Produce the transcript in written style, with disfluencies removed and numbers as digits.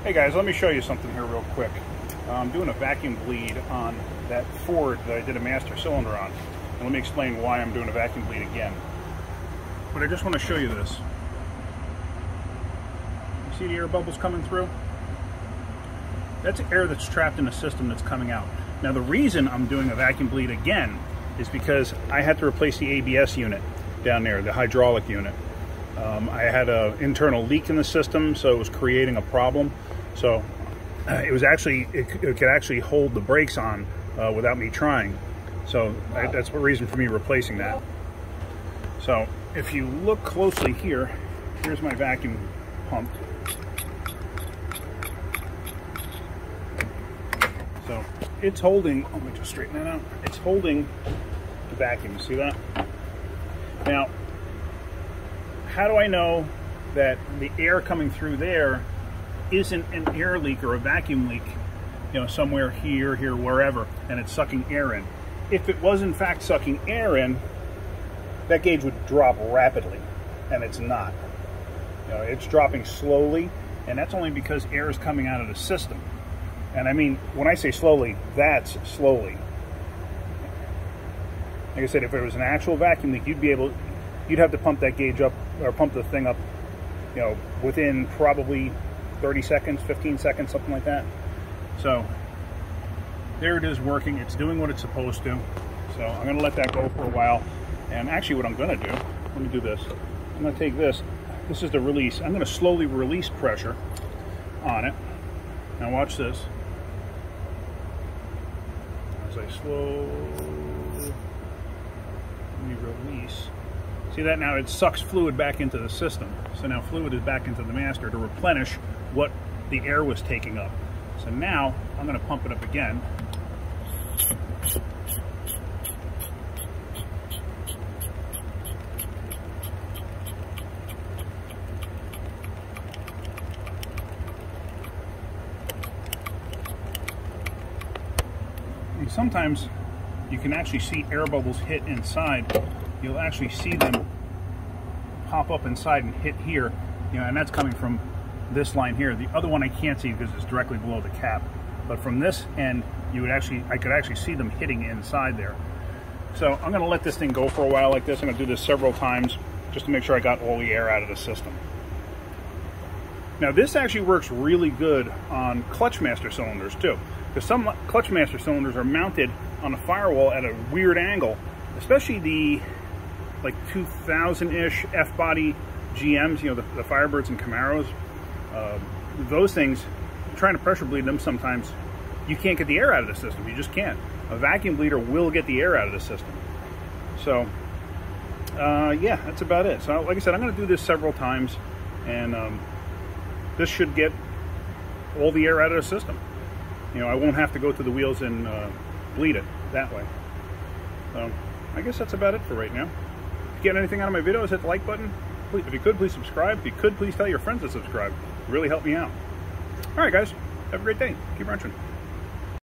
Hey guys, let me show you something here real quick. I'm doing a vacuum bleed on that Ford that I did a master cylinder on. And let me explain why I'm doing a vacuum bleed again. But I just want to show you this. You see the air bubbles coming through? That's air that's trapped in the system that's coming out. Now the reason I'm doing a vacuum bleed again is because I had to replace the ABS unit down there, the hydraulic unit. I had an internal leak in the system, so it was creating a problem. So it was actually, it could actually hold the brakes on without me trying. So that's the reason for me replacing that. So if you look closely here, here's my vacuum pump. So it's holding, let me just straighten that out. It's holding the vacuum, see that? Now, how do I know that the air coming through there isn't an air leak or a vacuum leak, you know, somewhere here, wherever, and it's sucking air in? If it was in fact sucking air in, that gauge would drop rapidly, and it's not. You know, it's dropping slowly, and that's only because air is coming out of the system. And I mean, when I say slowly, that's slowly. Like I said, if it was an actual vacuum leak, you'd have to pump that gauge up, or pump the thing up, you know, within probably 30 seconds, 15 seconds, something like that. So there it is working. It's doing what it's supposed to. So I'm going to let that go for a while. And actually what I'm going to do, let me do this. I'm going to take this. This is the release. I'm going to slowly release pressure on it. Now watch this. As I slowly release. See that now? It sucks fluid back into the system. So now fluid is back into the master to replenish what the air was taking up. So now I'm going to pump it up again. And sometimes you can actually see air bubbles hit inside. You'll actually see them pop up inside and hit here, you know, and that's coming from this line here. The other one I can't see because it's directly below the cap. But from this end, I could actually see them hitting inside there. So I'm going to let this thing go for a while like this. I'm going to do this several times just to make sure I got all the air out of the system. Now this actually works really good on clutch master cylinders too, because some clutch master cylinders are mounted on a firewall at a weird angle, especially the like 2000-ish F-body GMs, you know, the Firebirds and Camaros. Those things, trying to pressure bleed them, sometimes you can't get the air out of the system. You just can't. A vacuum bleeder will get the air out of the system. So, yeah, that's about it. So, like I said, I'm going to do this several times, and this should get all the air out of the system. You know, I won't have to go to the wheels and bleed it that way. So, I guess that's about it for right now. If you get anything out of my videos, hit the like button. Please, if you could, please subscribe. If you could, please tell your friends to subscribe. It really help me out. All right, guys. Have a great day. Keep wrenching.